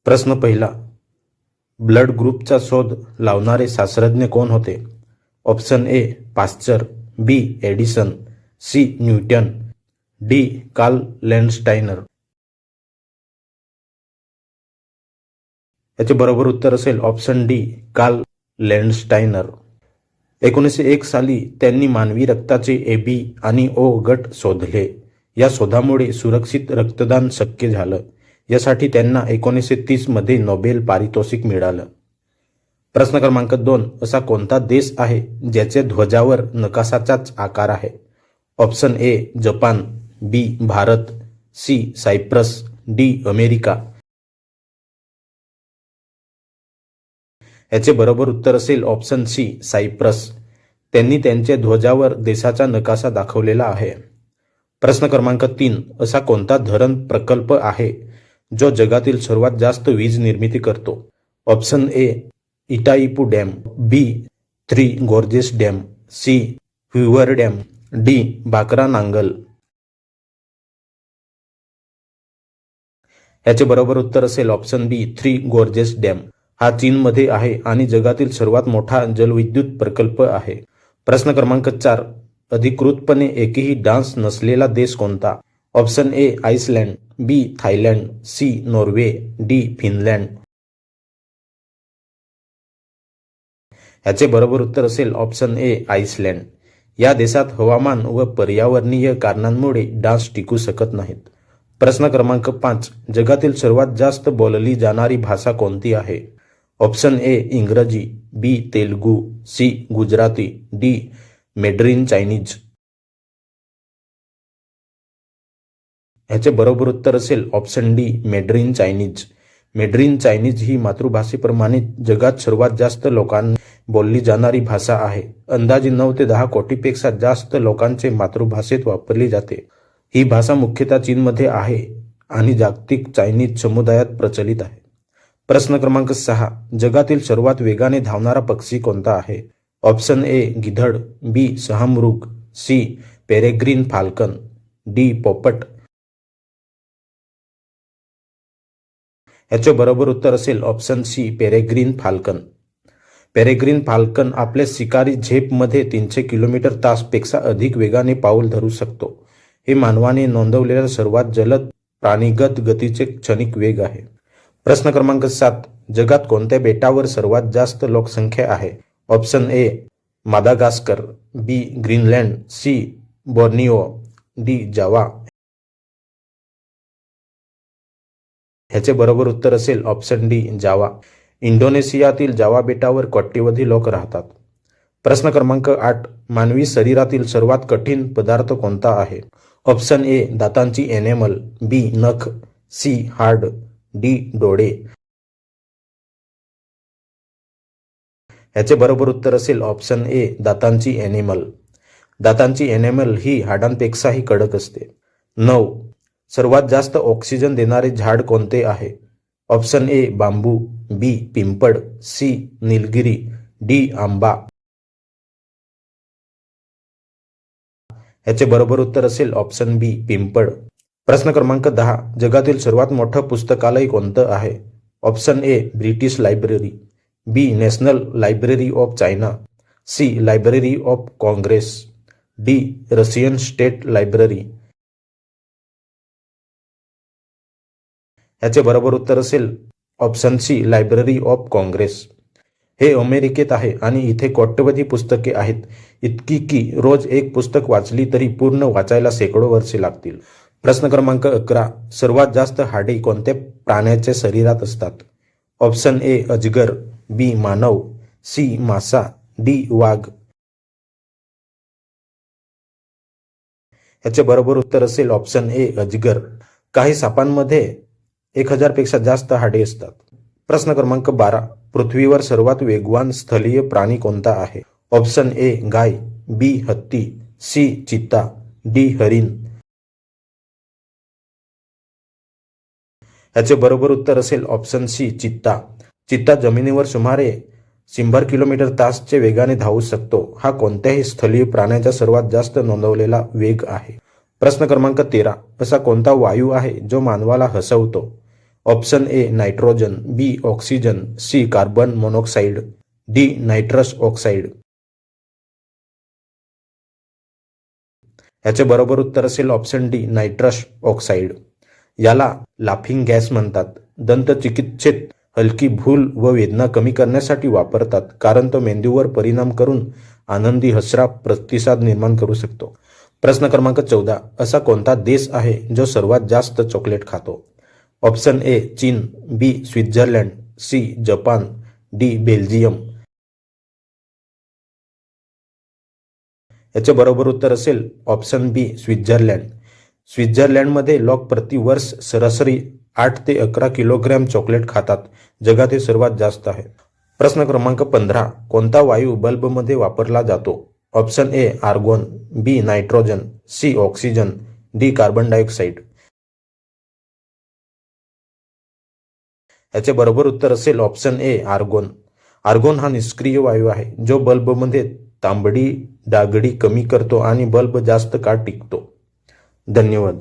प्रश्न पहिला, ब्लड ग्रुपचा शोध लावणारे शास्त्रज्ञ कोण होते? Option A Pasteur, B Edison, C Newton, D Karl Landsteiner. याचे बरोबर उत्तर असेल ऑप्शन डी कार्ल लँडस्टायनर. 1901 साली त्यांनी मानवी रक्ताचे AB आणि O गट शोधले. या शोधामुळे सुरक्षित रक्तदान शक्य झालं. यासाठी त्यांना 1930 मध्ये नोबेल पारितोषिक मिळालं. प्रश्न क्रमांक 2, असा कोणता देश आहे ज्याच्या ध्वजावर नकाशाचाच आकार आहे? Option A Japan, B Bharat, C Cyprus, D America. याचे बरोबर उत्तर असेल ऑप्शन सी सायप्रस. त्यांनी त्यांच्या ध्वजावर देशाचा नकाशा दाखवलेला आहे. प्रश्न क्रमांक 3, असा कोणता धरण प्रकल्प आहे जो जगातील सर्वात जास्त वीज निर्मिती करतो? Option A Itaipu Dam, B Three Gorges Dam, C Hoover Dam, D Bhakra Nangal. याचे बरोबर उत्तर असेल option B Three Gorges Dam. हा चीनमध्ये आहे आणि जगातील सर्वात मोठा जलविद्युत प्रकल्प आहे. प्रश्न क्रमांक 4, अधिकृतपणे एकही डान्स नसलेला देश कोणता? Option A Iceland, B Thailand, C Norway, D Finland. याचे बरोबर उत्तर असेल ऑप्शन ए आइसलँड. या देशात हवामान व पर्यावरणीय कारणांमुळे डान्स टिकू शकत नाहीत. प्रश्न क्रमांक 5, जगातील सर्वात जास्त बोलली जाणारी भाषा कोणती आहे? ऑप्शन ए इंग्रजी, B Telugu, C Gujarati, D Mandarin Chinese. ह्याचे बरोबर उत्तर असेल option D Mandarin Chinese. Mandarin Chinese ही मातृभाषेप्रमाणे जगात सर्वात जास्त लोकांनी बोलली जाणारी भाषा आहे. अंदाजे 9 ते 10 कोटीपेक्षा जास्त लोकांचे मातृभाषेत वापरली जाते. ही भाषा मुख्यतः चीनमध्ये आहे आणि जागतिक चायनीज समुदायात प्रचलित आहे. प्रश्न क्रमांक 6, जगातील सर्वात वेगाने धावणारा पक्षी कोणता आहे? ऑप्शन ए गिधड, बी शहामृग, सी पेरेग्रीन फाल्कन, डी पोपट. याचे बरोबर उत्तर असेल option C peregrine falcon. Peregrine falcon आपल्या शिकारी झेपमध्ये 300 किलोमीटर तास पेक्षा अधिक वेगाने पाऊल धरू शकतो. हे मानवाने नोंदवलेल्या सर्वात जलद प्राणीगत गतीचे क्षणिक वेग आहे. प्रश्न क्रमांक 7, जगात कोणत्या बेटावर सर्वात जास्त लोकसंख्या आहे? Option A Madagascar, B Greenland, C Borneo, D Java. ह्याचे बरोबर उत्तर असेल ऑप्शन डी जावा. इंडोनेशियातील जावा बेटावर कोट्यवधी लोक राहतात. प्रश्न क्रमांक 8, मानवी शरीरातील सर्वात कठीण पदार्थ कोणता आहे? ऑप्शन ए दातांची एनेमल, बी नख, सी हाड, डी डोळे. याचे बरोबर उत्तर असेल ऑप्शन ए दातांची एनिमल. दातांची एनिमल ही हाडांपेक्षाही कडक असते. 9, सर्वात जास्त ऑक्सिजन देणारे झाड कोणते आहे? ऑप्शन ए बांबू, बी पिंपळ, सी निलगिरी, डी आंबा. याचे बरोबर उत्तर असेल ऑप्शन बी पिंपळ. प्रश्न क्रमांक 10, जगातील सर्वात मोठं पुस्तकालय कोणतं आहे? Option A British Library, B National Library of China, C Library of Congress, D Russian State Library. याचे बरोबर उत्तर असेल option C Library of Congress. हे अमेरिकेत आहे आणि इथे कोट्यवधी पुस्तके आहेत, इतकी की रोज एक पुस्तक वाचली तरी पूर्ण वाचायला शेकडो वर्षे लागतील. प्रश्न क्रमांक 11, सर्वात जास्त हाडे कोणत्या प्राण्याच्या शरीरात असतात? ऑप्शन ए अजगर, बी मानव, सी मासा, डी वाघ. याचे बरोबर उत्तर असेल ऑप्शन ए अजगर. काही सापांमध्ये 1000 पेक्षा जास्त हाडे असतात. प्रश्न क्रमांक 12, पृथ्वीवर सर्वात वेगवान स्थलीय प्राणी कोणता आहे? ऑप्शन ए गाय, बी हत्ती, सी चित्ता, डी हरिण. याचे बरोबर उत्तर असेल ऑप्शन सी चित्ता. चित्ता जमिनीवर सुमारे 100 किलोमीटर तासच्या वेगाने धावू शकतो. हा कोणत्याही स्थलीय प्राण्याचा सर्वात जास्त नोंदवलेला वेग आहे. प्रश्न क्रमांक 13, असा कोणता वायू आहे जो मानवाला हसवतो? Option A nitrogen, B oxygen, C carbon monoxide, D nitrous oxide. याचे बरोबर उत्तर असेल ऑप्शन डी नायट्रस ऑक्साईड. याला लाफिंग गॅस म्हणतात. दंत चिकित्सेत हलकी भूल व वेदना कमी करण्यासाठी वापरतात, कारण तो मेंदूवर परिणाम करून आनंदी हसरा प्रतिसाद निर्माण करू शकतो. प्रश्न क्रमांक 14. असा कोणता देश आहे जो सर्वात जास्त चॉकलेट खातो? ऑप्शन ए चीन, B Switzerland, C Japan, D Belgium. याचे बरोबर उत्तर असेल ऑप्शन बी स्वित्झर्लंड. स्वित्झर्लंडमध्ये लोक प्रतिवर्ष सरासरी 8 ते 11 किलोग्रॅम चॉकलेट खातात. जगात हे सर्वात जास्त आहे. प्रश्न क्रमांक 15. कोणता वायू बल्बमध्ये वापरला जातो? Option A argon, B nitrogen, C oxygen, D carbon dioxide. याचे बरोबर उत्तर असेल ऑप्शन ए आर्गॉन. आर्गॉन हा निष्क्रिय वायू आहे जो बल्बमध्ये तांबडी डागडी कमी करतो आणि बल्ब जास्त काळ टिकतो. धन्यवाद.